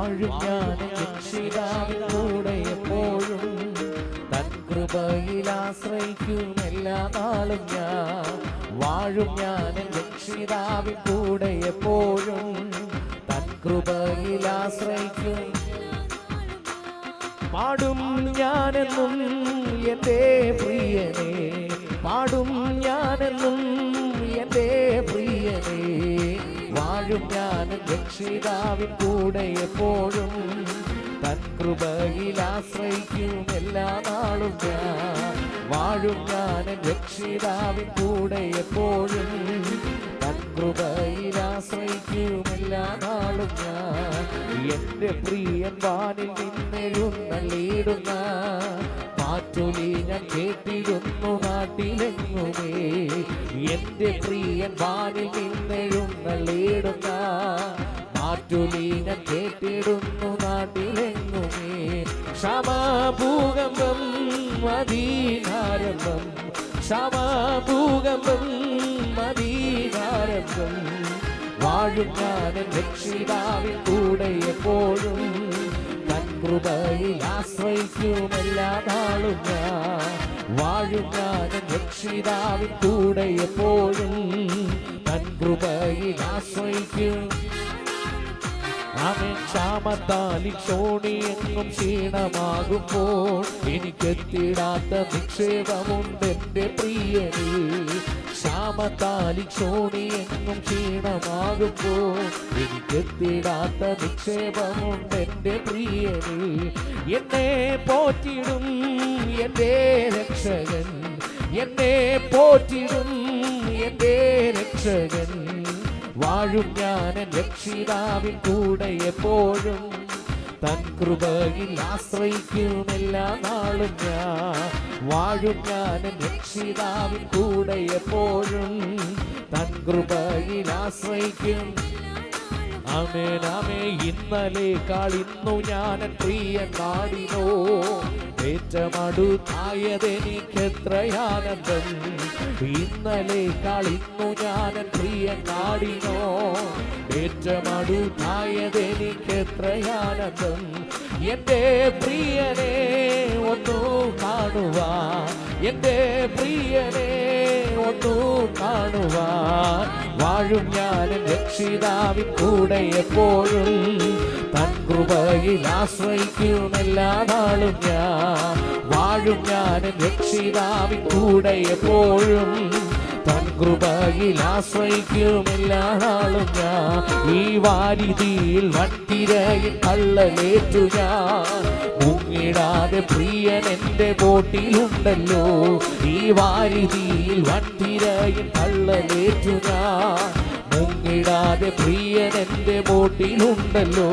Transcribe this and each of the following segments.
വാഴും ഞാൻ രക്ഷിതാവിൻ കൂടെ എപ്പോഴും, തൻ കൃപയിൽ ആശ്രയിക്കും എല്ലാ നാളും ഞാൻ. വാഴും ഞാൻ രക്ഷിതാവിൻ കൂടെ എപ്പോഴും, തൻ കൃപയിൽ ആശ്രയിക്കും. പാടും ഞാനെന്നും എൻ്റെ പ്രിയനേ, പാടും ഞാനെന്നും എൻ്റെ പ്രിയനേ. വാഴും ഞാൻ രക്ഷിതാവിൻ കൂടെ എപ്പോഴും, തൻ കൃപയിൽ ആശ്രയിക്കും എല്ലാ നാളും ഞാൻ. വാഴും ഞാൻ രക്ഷിതാവിൻ കൂടെ എപ്പോഴും, തൻ കൃപയിൽ ആശ്രയിക്കും എല്ലാ നാളും ഞാൻ. എൻ്റെ പ്രിയൻ വാനിൽ നിന്നെഴുന്നള്ളിയിടുന്ന മാറ്റൊലി ഞാൻ കേട്ടിടുന്നു നാട്ടിലെങ്ങുമേ. എൻ്റെ പ്രിയൻ വാനിൽ നിന്നെഴുന്നള്ളിയിടുന്ന മാറ്റൊലി ഞാൻ കേട്ടിടുന്നു നാട്ടിലെങ്ങുമേ. ക്ഷമാഭൂകമ്പം മദീനാരംഭം, ക്ഷമാഭൂകമ്പം മദീനാരംഭം. വാഴും ഞാൻ രക്ഷിതാവിൻ കൂടെ എപ്പോഴും, തൻ കൃപയിൽ ആശ്രയിക്കും എല്ലാ നാളും ഞാൻ. വാഴും ഞാൻ രക്ഷിതാവിൻ കൂടെ എപ്പോഴും, തൻ കൃപയിൽ ആശ്രയിക്കും. അവൻ ക്ഷാമത്താലി ക്ഷോണിയെങ്ങും ക്ഷീണമാകുമ്പോൾ, എനിക്കെത്തിടാത്ത നിക്ഷേപമുണ്ട് എൻ്റെ പ്രിയനേ. ക്ഷാമത്താലി ക്ഷോണിയെങ്ങും ക്ഷീണമാകുമ്പോൾ, എനിക്കെത്തിടാത്ത നിക്ഷേപമുണ്ട് എൻ്റെ പ്രിയനേ. എന്നെ പോറ്റിടും എൻ്റെ രക്ഷകൻ, എന്നെ പോറ്റിടും എൻ്റെ രക്ഷകൻ. വാഴും ഞാൻ രക്ഷിതാവിൻ കൂടെ എപ്പോഴും, തൻ കൃപയിൽ ആശ്രയിക്കും എല്ലാ നാളും ഞാൻ. വാഴും ഞാൻ രക്ഷിതാവിൻ കൂടെ എപ്പോഴും, തൻ കൃപയിൽ ആശ്രയിക്കും. ആമേൻ ആമേൻ. ഇന്നലേക്കാൾ ഇന്നു ഞാൻ പ്രിയൻ നാടിനോ, ഏറ്റമടുത്തായതെനിക്കെത്രയാനന്ദം. ഇന്നലേക്കാൾ ഇന്നു ഞാൻ പ്രിയൻ നാടിനോ, ഏറ്റമടുത്തായതെനിക്കെത്രയാനന്ദം. എൻ്റെ പ്രിയനെ ഒന്നു കാണുവാൻ, എൻ്റെ പ്രിയനെ ഒന്നു കാണുവാൻ. വാഴും ഞാൻ രക്ഷിതാവിൻ കൂടെ എപ്പോഴും, തൻ കൃപയിൽ ആശ്രയിക്കും എല്ലാ നാളും ഞാൻ. വാഴും ഞാൻ രക്ഷിതാവിൻ കൂടെ എപ്പോഴും, തൻ കൃപയിൽ ആശ്രയിക്കും എല്ലാ നാളും ഞാൻ. ഈ വാരിധിയിൽ വൻതിരയിൽ കള്ളലേറ്റു ഞാൻ, മുങ്ങിടാതെ പ്രിയൻ എൻ്റെ ബോട്ടിലുണ്ടല്ലോ. ഈ വാരിധിയിൽ വൻതിരയിൽ കള്ളലേറ്റു ഞാൻ, മുങ്ങിടാതെ പ്രിയൻ എൻ്റെ ബോട്ടിലുണ്ടല്ലോ.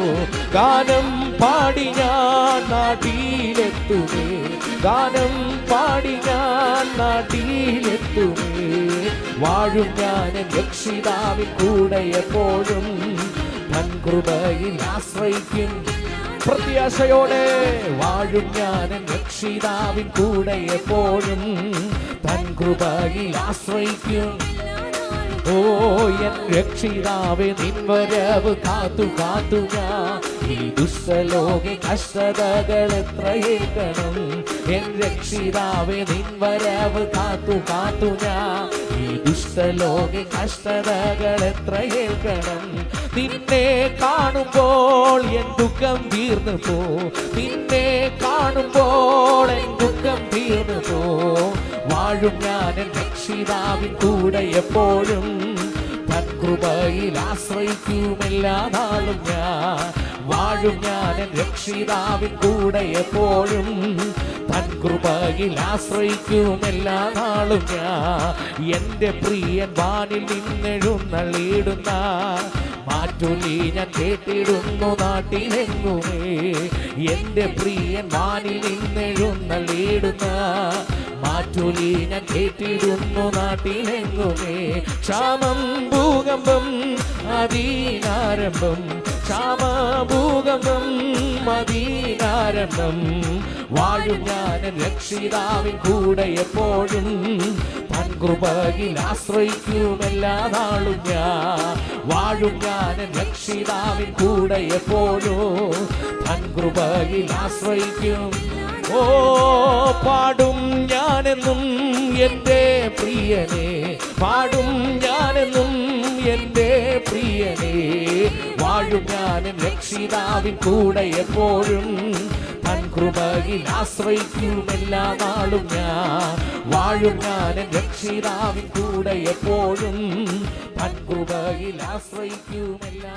ഗാനം പാടി ഞാൻ നാട്ടിലെത്തുമേ, ഗാനം പാടി ഞാൻ നാട്ടിലെത്തുമേ. വാഴും ഞാൻ രക്ഷിതാവിൻ കൂടെ എപ്പോഴും, തൻ കൃപയിൽ ആശ്രയിക്കും പ്രത്യാശയോടെ. വാഴും ഞാൻ രക്ഷിതാവിൻ കൂടെ എപ്പോഴും, തൻ കൃപയിൽ ആശ്രയിക്കും. ഓ എൻ രക്ഷിതാവേ, നിൻ വരവ് കാത്തു കാത്തു ഞാൻ. ഈ ദുഷ്ടലോകെ കഷ്ടതകൾ എത്രയേൽക്കണം. എൻ രക്ഷിതാവേ, നിൻ വരവ് കാത്തു കാത്തു ഞാൻ. ഈ ദുഷ്ടലോകെ കഷ്ടതകൾ എത്രയേൽക്കണം. നിന്നെ കാണുമ്പോൾ എൻ ദുഃഖം തീർന്നു പോ, നിന്നെ കാണുമ്പോൾ എൻ ദുഃഖം തീർന്നു പോ. വാഴും ഞാൻ രക്ഷിതാവിൻ കൂടെ എപ്പോഴും, തൻ കൃപയിൽ ആശ്രയിക്കും എല്ലാ നാളും ഞാൻ. വാഴും ഞാൻ രക്ഷിതാവിൻ കൂടെ എപ്പോഴും, തൻ കൃപയിൽ ആശ്രയിക്കും എല്ലാ നാളും ഞാൻ. എൻ്റെ പ്രിയൻ വാനിൽ നിന്നെഴുന്നള്ളിയിടുന്ന മാറ്റൊലി ഞാൻ കേട്ടിടുന്നു നാട്ടിലെങ്ങുമേ. എൻ്റെ പ്രിയൻ വാനിൽ നിന്നെഴുന്നള്ളിയിടുന്ന മാറ്റൊലി ഞാൻ കേട്ടിടുന്നു നാട്ടിലെങ്ങുമേ. ക്ഷാമം ഭൂകമ്പം മദീനാരംഭം, ക്ഷാമഭൂകമ്പം മദീനാരംഭം. വാഴും ഞാൻ രക്ഷിതാവിൻ കൂടെ എപ്പോഴും, തൻ കൃപയിൽ ആശ്രയിക്കും എല്ലാ നാളും ഞാൻ വാഴും ഞാൻ രക്ഷിതാവിൻ കൂടെ എപ്പോഴും തൻ കൃപയിൽ ആശ്രയിക്കും ഓ പാടും ഞാനെന്നും എൻ്റെ പ്രിയനെ പാടും ഞാനെന്നും എൻ്റെ പ്രിയനെ വാഴും ഞാൻ രക്ഷിതാവിൻ കൂടെ എപ്പോഴും തൻ കൃപയിൽ ആശ്രയിക്കും എല്ലാ നാളും ഞാൻ വാഴും ഞാൻ രക്ഷിതാവിൻ കൂടെ എപ്പോഴും തൻ കൃപയിൽ ആശ്രയിക്കും എല്ലാ